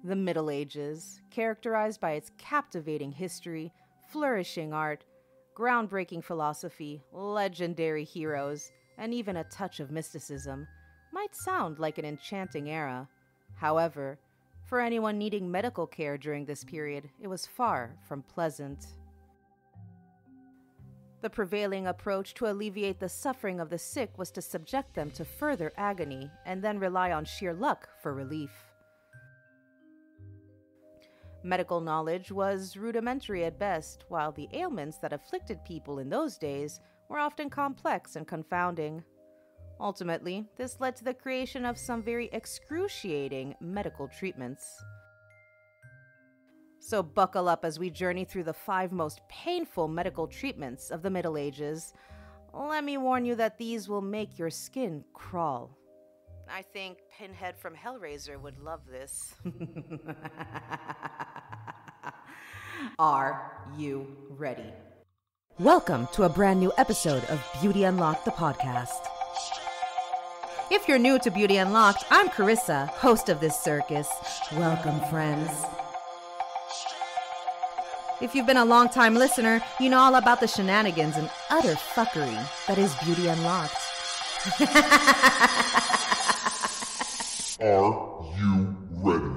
The Middle Ages, characterized by its captivating history, flourishing art, groundbreaking philosophy, legendary heroes, and even a touch of mysticism, might sound like an enchanting era. However, for anyone needing medical care during this period, it was far from pleasant. The prevailing approach to alleviate the suffering of the sick was to subject them to further agony and then rely on sheer luck for relief. Medical knowledge was rudimentary at best, while the ailments that afflicted people in those days were often complex and confounding. Ultimately, this led to the creation of some very excruciating medical treatments. So buckle up as we journey through the 5 most painful medical treatments of the Middle Ages. Let me warn you that these will make your skin crawl. I think Pinhead from Hellraiser would love this. Are you ready? Welcome to a brand new episode of Beauty Unlocked, the podcast. If you're new to Beauty Unlocked, I'm Carissa, host of this circus. Welcome, friends. If you've been a long-time listener, you know all about the shenanigans and utter fuckery that is Beauty Unlocked. Are you ready?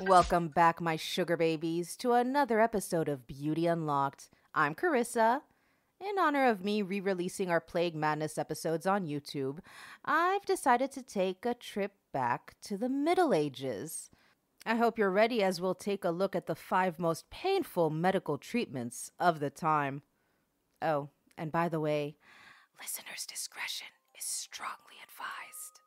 Welcome back, my sugar babies, to another episode of Beauty Unlocked. I'm Carissa. In honor of me re-releasing our Plague Madness episodes on YouTube, I've decided to take a trip back to the Middle Ages. I hope you're ready as we'll take a look at the 5 most painful medical treatments of the time. Oh, and by the way, listeners' discretion is strongly advised.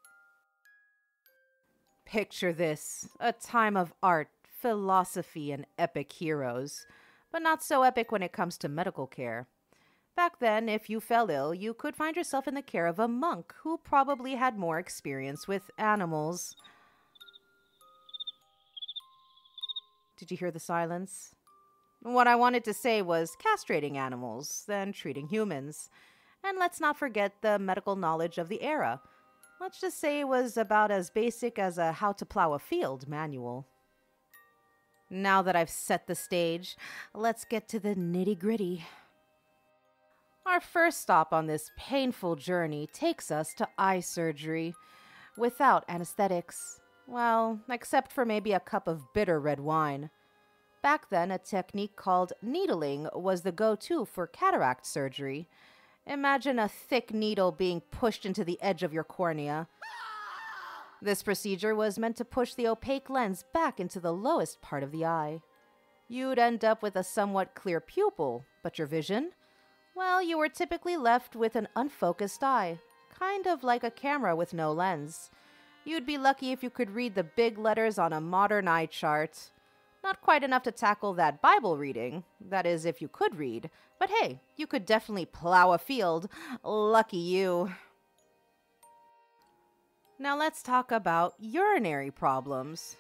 Picture this, a time of art, philosophy, and epic heroes, but not so epic when it comes to medical care. Back then, if you fell ill, you could find yourself in the care of a monk who probably had more experience with animals. Did you hear the silence? What I wanted to say was castrating animals, then treating humans. And let's not forget the medical knowledge of the era. Let's just say it was about as basic as a how to plow a field manual. Now that I've set the stage, let's get to the nitty-gritty. Our first stop on this painful journey takes us to eye surgery, without anesthetics. Well, except for maybe a cup of bitter red wine. Back then, a technique called needling was the go-to for cataract surgery. Imagine a thick needle being pushed into the edge of your cornea. This procedure was meant to push the opaque lens back into the lowest part of the eye. You'd end up with a somewhat clear pupil, but your vision? Well, you were typically left with an unfocused eye, kind of like a camera with no lens. You'd be lucky if you could read the big letters on a modern eye chart. Not quite enough to tackle that Bible reading. That is, if you could read. But hey, you could definitely plow a field. Lucky you. Now let's talk about urinary problems.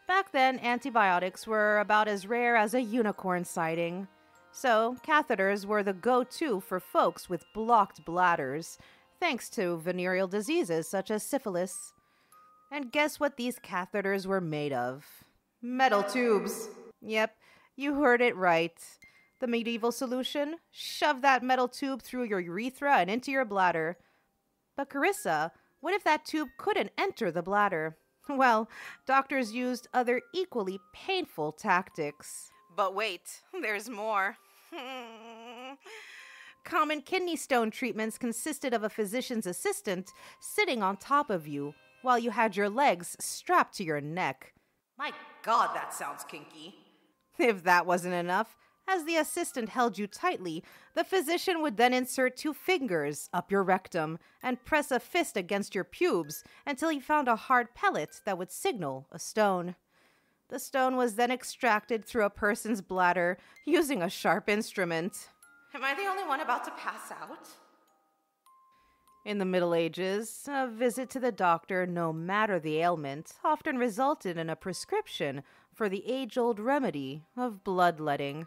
Back then, antibiotics were about as rare as a unicorn sighting. So, catheters were the go-to for folks with blocked bladders, thanks to venereal diseases such as syphilis. And guess what these catheters were made of? Metal tubes. Yep, you heard it right. The medieval solution? Shove that metal tube through your urethra and into your bladder. But Carissa, what if that tube couldn't enter the bladder? Well, doctors used other equally painful tactics. But wait, there's more. Common kidney stone treatments consisted of a physician's assistant sitting on top of you while you had your legs strapped to your neck. My God, that sounds kinky. If that wasn't enough, as the assistant held you tightly, the physician would then insert 2 fingers up your rectum and press a fist against your pubes until he found a hard pellet that would signal a stone. The stone was then extracted through a person's bladder using a sharp instrument. Am I the only one about to pass out? In the Middle Ages, a visit to the doctor, no matter the ailment, often resulted in a prescription for the age-old remedy of bloodletting.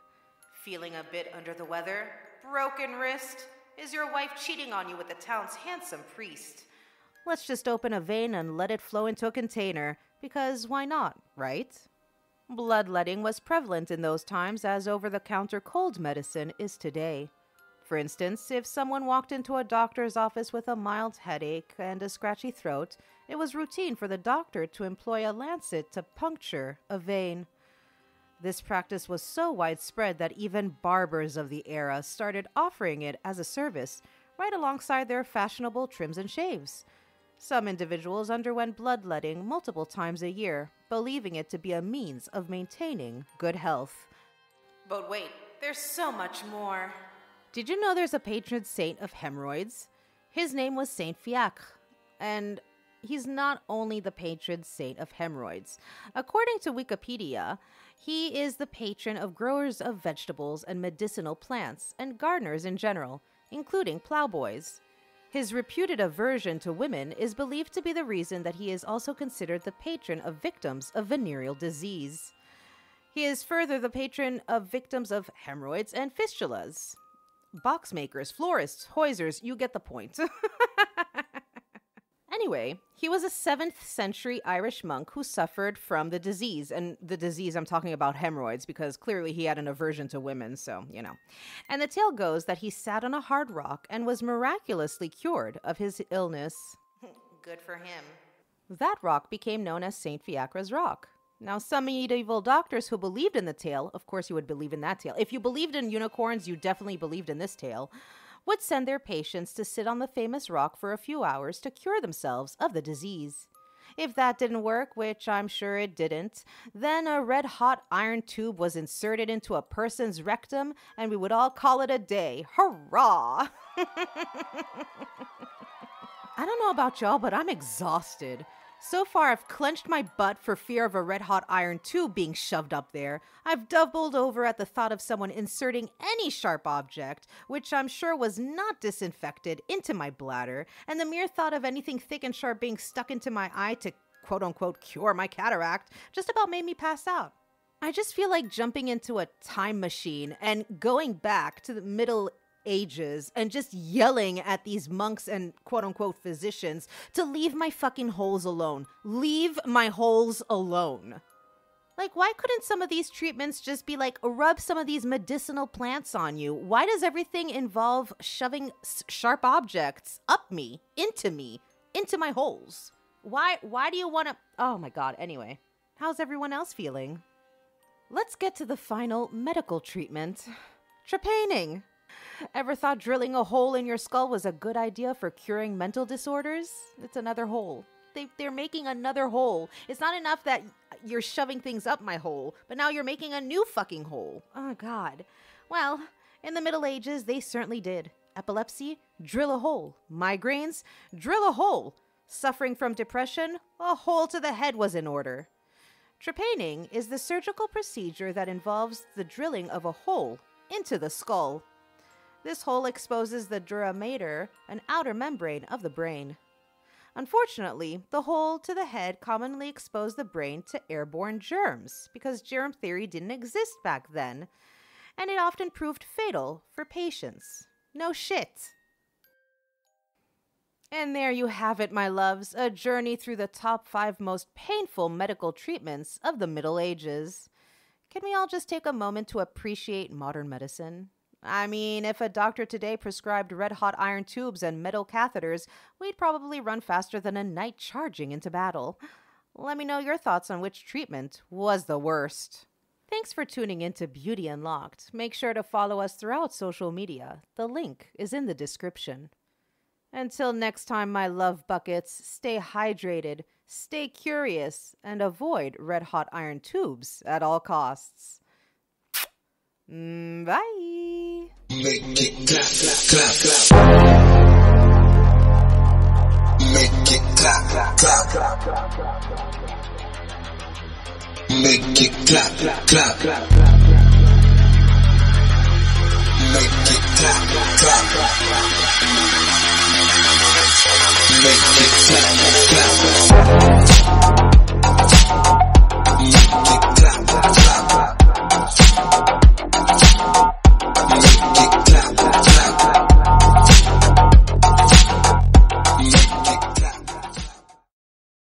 Feeling a bit under the weather? Broken wrist? Is your wife cheating on you with the town's handsome priest? Let's just open a vein and let it flow into a container, because why not, right? Bloodletting was prevalent in those times as over-the-counter cold medicine is today. For instance, if someone walked into a doctor's office with a mild headache and a scratchy throat, it was routine for the doctor to employ a lancet to puncture a vein. This practice was so widespread that even barbers of the era started offering it as a service, right alongside their fashionable trims and shaves. Some individuals underwent bloodletting multiple times a year, believing it to be a means of maintaining good health. But wait, there's so much more. Did you know there's a patron saint of hemorrhoids? His name was Saint Fiacre, and he's not only the patron saint of hemorrhoids. According to Wikipedia, he is the patron of growers of vegetables and medicinal plants, and gardeners in general, including plowboys. His reputed aversion to women is believed to be the reason that he is also considered the patron of victims of venereal disease. He is further the patron of victims of hemorrhoids and fistulas. Boxmakers, florists, hoisers, you get the point. Anyway, he was a 7th century Irish monk who suffered from the disease. And the disease, I'm talking about hemorrhoids, because clearly he had an aversion to women, so, you know. And the tale goes that he sat on a hard rock and was miraculously cured of his illness. Good for him. That rock became known as St. Fiacre's Rock. Now, some medieval doctors who believed in the tale, of course you would believe in that tale. If you believed in unicorns, you definitely believed in this tale, would send their patients to sit on the famous rock for a few hours to cure themselves of the disease. If that didn't work, which I'm sure it didn't, then a red-hot iron tube was inserted into a person's rectum, and we would all call it a day. Hurrah! I don't know about y'all, but I'm exhausted. So far, I've clenched my butt for fear of a red-hot iron tube being shoved up there. I've doubled over at the thought of someone inserting any sharp object, which I'm sure was not disinfected, into my bladder, and the mere thought of anything thick and sharp being stuck into my eye to quote-unquote cure my cataract just about made me pass out. I just feel like jumping into a time machine and going back to the Middle Ages and just yelling at these monks and quote-unquote physicians to leave my fucking holes alone. Leave my holes alone. Like, why couldn't some of these treatments just be like, rub some of these medicinal plants on you? Why does everything involve shoving sharp objects up me, into my holes? Why do you want to... Oh my god, anyway. How's everyone else feeling? Let's get to the final medical treatment. Trepanning. Ever thought drilling a hole in your skull was a good idea for curing mental disorders? It's another hole. They're making another hole. It's not enough that you're shoving things up my hole, but now you're making a new fucking hole. Oh, God. Well, in the Middle Ages, they certainly did. Epilepsy? Drill a hole. Migraines? Drill a hole. Suffering from depression? A hole to the head was in order. Trepanning is the surgical procedure that involves the drilling of a hole into the skull. This hole exposes the dura mater, an outer membrane of the brain. Unfortunately, the hole to the head commonly exposed the brain to airborne germs because germ theory didn't exist back then, and it often proved fatal for patients. No shit. And there you have it, my loves, a journey through the top 5 most painful medical treatments of the Middle Ages. Can we all just take a moment to appreciate modern medicine? I mean, if a doctor today prescribed red-hot iron tubes and metal catheters, we'd probably run faster than a knight charging into battle. Let me know your thoughts on which treatment was the worst. Thanks for tuning in to Beauty Unlocked. Make sure to follow us throughout social media. The link is in the description. Until next time, my love buckets, stay hydrated, stay curious, and avoid red-hot iron tubes at all costs. Bye. Make it clap, clap, clap, clap. Make it clap, clap, clap. Make it clap, clap.